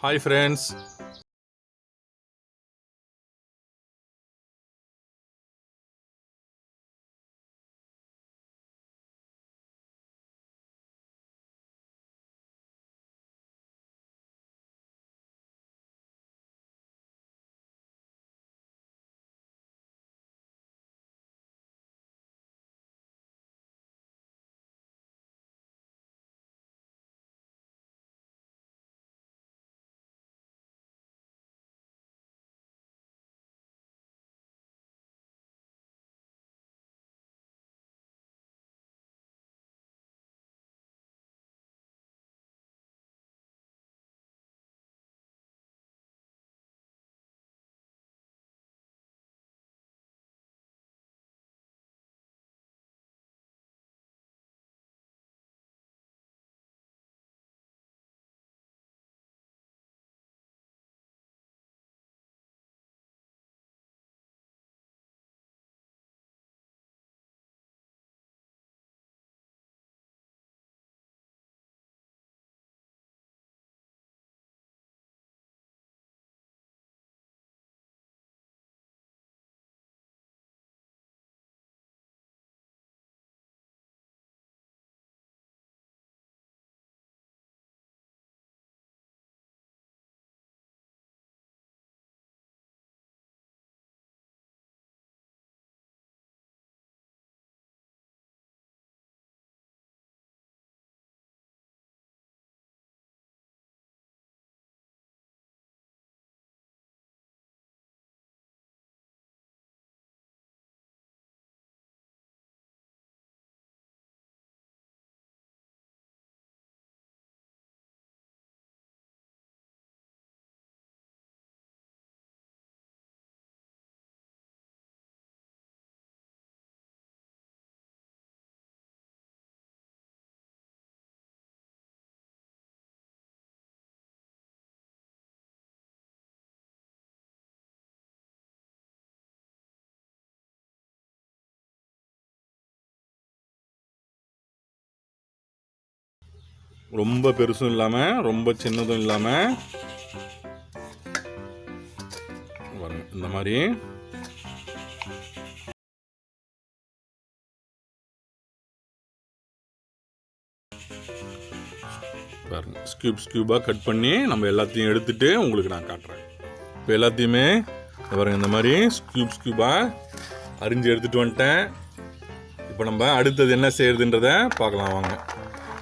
Hi friends. ரொம்ப பெருசும் இல்லாம ரொம்ப சின்னதும் இல்லாம இந்த மாதிரி பாருங்க, ஸ்கியூபாக கட் பண்ணி நம்ம எல்லாத்தையும் எடுத்துட்டு உங்களுக்கு நான் காட்டுறேன். இப்போ எல்லாத்தையுமே பாருங்க இந்த மாதிரி ஸ்கியூபாக அரிஞ்சு எடுத்துட்டு வந்துட்டேன். இப்போ நம்ம அடுத்தது என்ன செய்யறதுன்றத பார்க்கலாம் வாங்க.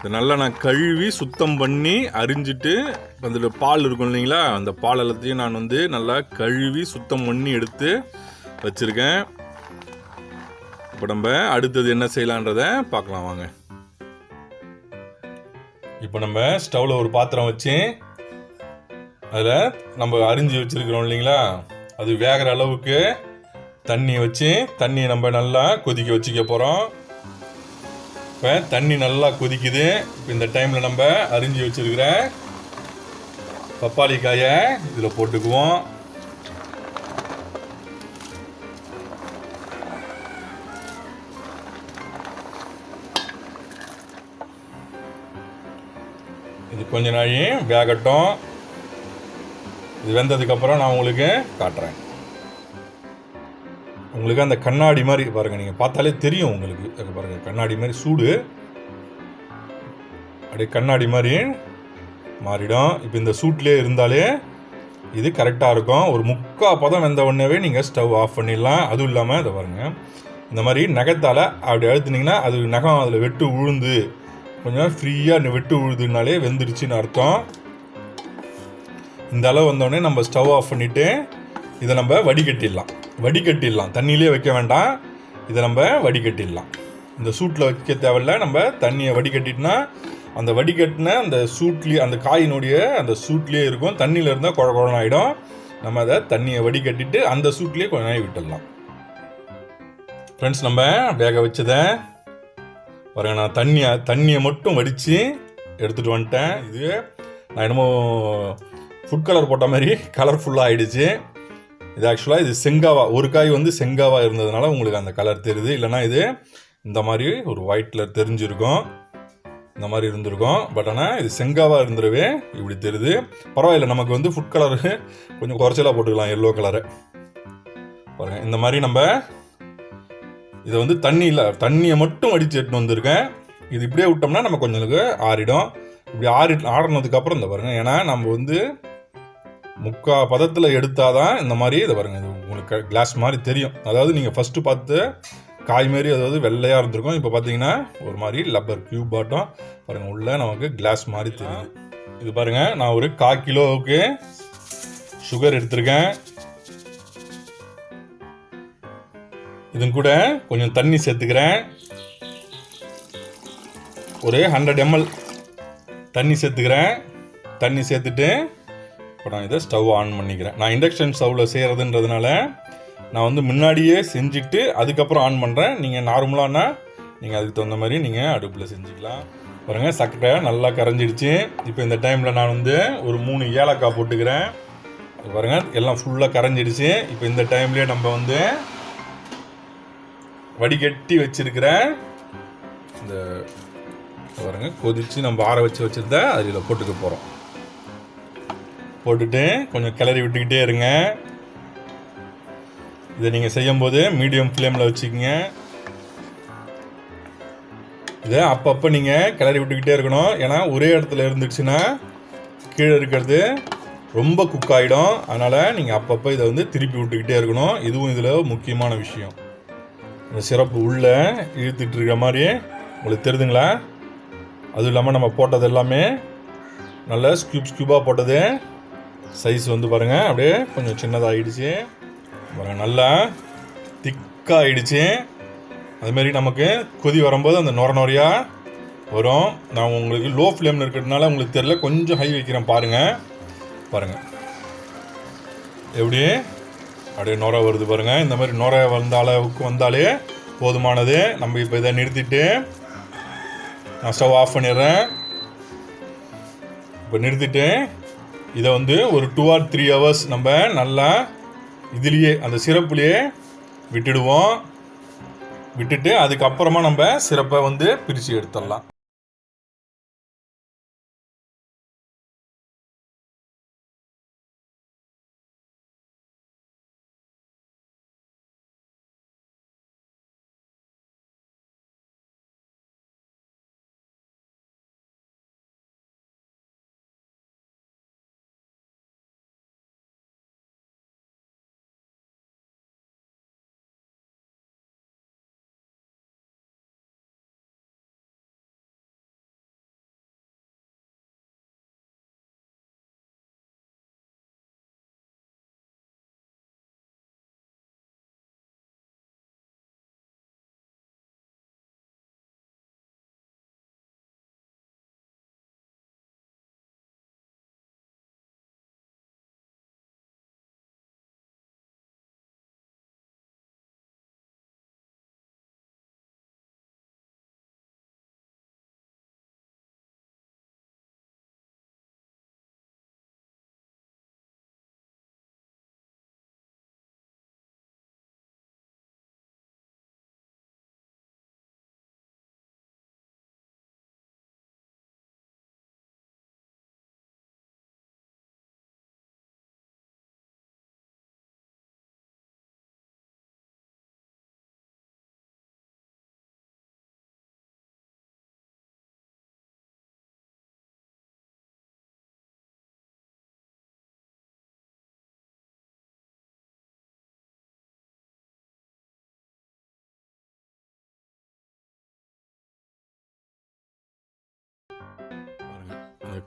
இதை நல்லா நான் கழுவி சுத்தம் பண்ணி அரிஞ்சிட்டு அதில் பால் இருக்கும் இல்லைங்களா, அந்த பால் எல்லாத்தையும் நான் நல்லா கழுவி சுத்தம் பண்ணி எடுத்து வச்சுருக்கேன். இப்போ நம்ம அடுத்தது என்ன செய்யலான்றத பார்க்கலாம் வாங்க. இப்போ நம்ம ஸ்டவ்வில் ஒரு பாத்திரம் வச்சு அதில் நம்ம அரிஞ்சு வச்சுருக்கிறோம் இல்லைங்களா, அது வேகிற அளவுக்கு தண்ணி வச்சு தண்ணியை நம்ம நல்லா கொதிக்க வச்சுக்க போகிறோம். இப்போ தண்ணி நல்லா கொதிக்குது. இப்போ இந்த டைமில் நம்ம அரிஞ்சு வச்சுருக்கிற பப்பாளி காயை இதில் போட்டுக்குவோம். இது கொஞ்ச நாள் வேகட்டும். இது வெந்ததுக்கப்புறம் நான் உங்களுக்கு காட்டுறேன். உங்களுக்கு அந்த கண்ணாடி மாதிரி பாருங்கள், நீங்கள் பார்த்தாலே தெரியும் உங்களுக்கு. பாருங்கள், கண்ணாடி மாதிரி சூடு அப்படியே கண்ணாடி மாதிரி மாறிடும். இப்போ இந்த சூட்லேயே இருந்தாலே இது கரெக்டாக இருக்கும். ஒரு 3/4 பதம் வெந்த உடனேவே நீங்கள் ஸ்டவ் ஆஃப் பண்ணிடலாம். அதுவும் இல்லாமல் இதை பாருங்கள், இந்த மாதிரி நகத்தால் அப்படி அழுத்துனீங்கன்னா அது நகம் அதில் வெட்டு உழுந்து கொஞ்சம் ஃப்ரீயாக வெட்டு உழுதுனாலே வெந்துடுச்சின்னு அர்த்தம். இந்த அளவு வந்தோடனே நம்ம ஸ்டவ் ஆஃப் பண்ணிவிட்டு இதை நம்ம வடிகட்டிடலாம். தண்ணியிலே வைக்க வேண்டாம், இதை நம்ம வடிகட்டிடலாம். இந்த சூட்டில் வைக்க தேவையில்ல. நம்ம தண்ணியை வடிகட்டிட்டுனா அந்த வடிகட்டின அந்த சூட்லேயே அந்த காயினுடைய அந்த சூட்லேயே இருக்கும். தண்ணியில் இருந்தால் குழன்னு ஆகிடும். நம்ம அதை தண்ணியை வடிகட்டிட்டு அந்த சூட்லேயே கொஞ்ச நாள் விட்டுடலாம். ஃப்ரெண்ட்ஸ், நம்ம வேக வச்சதை பாருங்க, நான் தண்ணியை மட்டும் வடித்து எடுத்துகிட்டு வந்துட்டேன். இது நான் என்னமோ ஃபுட் கலர் போட்ட மாதிரி கலர்ஃபுல்லாக ஆகிடுச்சு. இது ஆக்சுவலாக இது செங்காவா, ஒரு காய் செங்காவா இருந்ததுனால உங்களுக்கு அந்த கலர் தெரியுது. இல்லைனா இது இந்த மாதிரி ஒரு ஒயிட் கலர் தெரிஞ்சிருக்கும். இந்த மாதிரி இருந்திருக்கும். பட் ஆனால் இது செங்காவாக இருந்துருவே இப்படி தெரியுது. பரவாயில்ல, நமக்கு வந்து ஃபுட் கலரு கொஞ்சம் குறைச்சலாக போட்டுக்கலாம், எல்லோ கலரு பாருங்கள். இந்த மாதிரி நம்ம இதை வந்து தண்ணியை மட்டும் வடித்து எடுத்துன்னு வந்திருக்கேன். இது இப்படியே விட்டோம்னா நம்ம கொஞ்சம் ஆறிடும். இப்படி ஆறினதுக்கப்புறம் இந்த பாருங்கள், ஏன்னா நம்ம வந்து முக்கால் பதத்தில் எடுத்தாதான் இந்த மாதிரி இதை பாருங்கள், இது உங்களுக்கு கிளாஸ் மாதிரி தெரியும். அதாவது நீங்கள் ஃபஸ்ட்டு பார்த்து காய் மாரி அதாவது வெள்ளையாக இருந்திருக்கும். இப்போ பார்த்தீங்கன்னா ஒரு மாதிரி லப்பர் கியூப் ஆட்டம் பாருங்கள், உள்ளே நமக்கு கிளாஸ் மாதிரி தெரியும். இது பாருங்கள், நான் ஒரு 1/4 கிலோவுக்கு சுகர் எடுத்திருக்கேன். இது கூட கொஞ்சம் தண்ணி சேர்த்துக்கிறேன். ஒரு 100 ml தண்ணி சேர்த்துக்கிறேன். தண்ணி சேர்த்துட்டு இப்போ நான் இதை ஸ்டவ் ஆன் பண்ணிக்கிறேன். நான் இண்டக்ஷன் ஸ்டவ்வில் செய்கிறதுன்றதுனால நான் வந்து முன்னாடியே செஞ்சுட்டு அதுக்கப்புறம் ஆன் பண்ணுறேன். நீங்கள் நார்மலானா நீங்கள் அதுக்கு தகுந்த மாதிரி நீங்கள் அடுப்பில் செஞ்சுக்கலாம். பாருங்கள், சர்க்கரை நல்லா கரைஞ்சிடுச்சு. இப்போ இந்த டைமில் நான் வந்து ஒரு 3 ஏலக்காய் போட்டுக்கிறேன். பாருங்கள், எல்லாம் ஃபுல்லாக கரைஞ்சிடுச்சு. இப்போ இந்த டைம்லேயே நம்ம வந்து வடிகட்டி வச்சிருக்கிற இந்த பாருங்க கொதிச்சு நம்ம ஆற வச்சிருந்த அதில் போட்டுக்க போகிறோம். போட்டுட்டு கொஞ்சம் கிளறி விட்டுக்கிட்டே இருங்க. இதை நீங்கள் செய்யும்போது மீடியம் ஃப்ளேமில் வச்சுக்கோங்க. இதை அப்பப்போ நீங்கள் கிளறி விட்டுக்கிட்டே இருக்கணும். ஏன்னா ஒரே இடத்துல இருந்துச்சுன்னா கீழே இருக்கிறது ரொம்ப குக் ஆகிடும். அதனால் நீங்கள் அப்பப்போ இதை வந்து திருப்பி விட்டுக்கிட்டே இருக்கணும். இதுவும் இதில் முக்கியமான விஷயம். இந்த சிரப்பு உள்ளே இழுத்துட்டு இருக்கிற மாதிரி உங்களுக்கு தெரியுதுங்களா? அதுவும் இல்லாமல் நம்ம போட்டது எல்லாமே நல்லா ஸ்கியூபாக போட்டது. சைஸ் வந்து பாருங்கள் அப்படியே கொஞ்சம் சின்னதாக ஆகிடுச்சு. பாருங்கள், நல்லா திக்காக ஆகிடுச்சு. அதுமாரி நமக்கு கொதி வரும்போது அந்த நுரையாக வரும். நான் உங்களுக்கு லோ ஃப்ளேமில் இருக்கிறதுனால உங்களுக்கு தெரியல, கொஞ்சம் ஹை வைக்கிறேன். பாருங்கள் எப்படி அப்படியே நுரை வருது பாருங்கள். இந்த மாதிரி நுரை வந்த அளவுக்கு வந்தாலே போதுமானது. நம்ம இப்போ இதை நிறுத்திட்டு நான் ஸ்டவ் ஆஃப் பண்ணிடுறேன். இப்போ நிறுத்திட்டு இதை வந்து ஒரு 2 or 3 hours நம்ம நல்லா இதுலேயே அந்த சிரப்புலேயே விட்டுடுவோம். விட்டுட்டு அதுக்கப்புறமா நம்ம சிரப்பை வந்து பிரித்து எடுத்துடலாம்.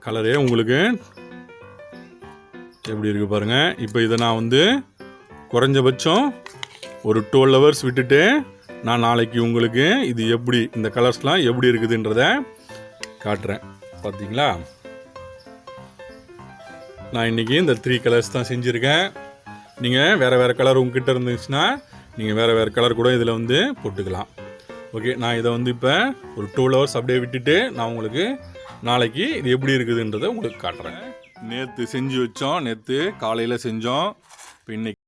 கலரே உங்களுக்கு எப்படி இருக்குது பாருங்கள். இப்போ இதை நான் வந்து குறைஞ்சபட்சம் ஒரு 12 hours விட்டுட்டு நான் நாளைக்கு உங்களுக்கு இது எப்படி இந்த கலர்ஸ்லாம் எப்படி இருக்குதுன்றத காட்டுறேன். பார்த்தீங்களா, நான் இன்றைக்கி இந்த 3 கலர்ஸ் தான் செஞ்சுருக்கேன். நீங்கள் வேறு கலர் உங்ககிட்ட இருந்துச்சுன்னா நீங்கள் வேறு கலர் கூட இதில் வந்து போட்டுக்கலாம். ஓகே, நான் இதை வந்து இப்போ ஒரு 12 hours அப்படியே விட்டுட்டு நான் உங்களுக்கு நாளைக்கு இது எப்படி இருக்குதுன்றதை உங்களுக்கு காட்டுறேன். நேற்று செஞ்சு வச்சோம், நேற்று காலையில் செஞ்சோம். இப்போ இன்னைக்கு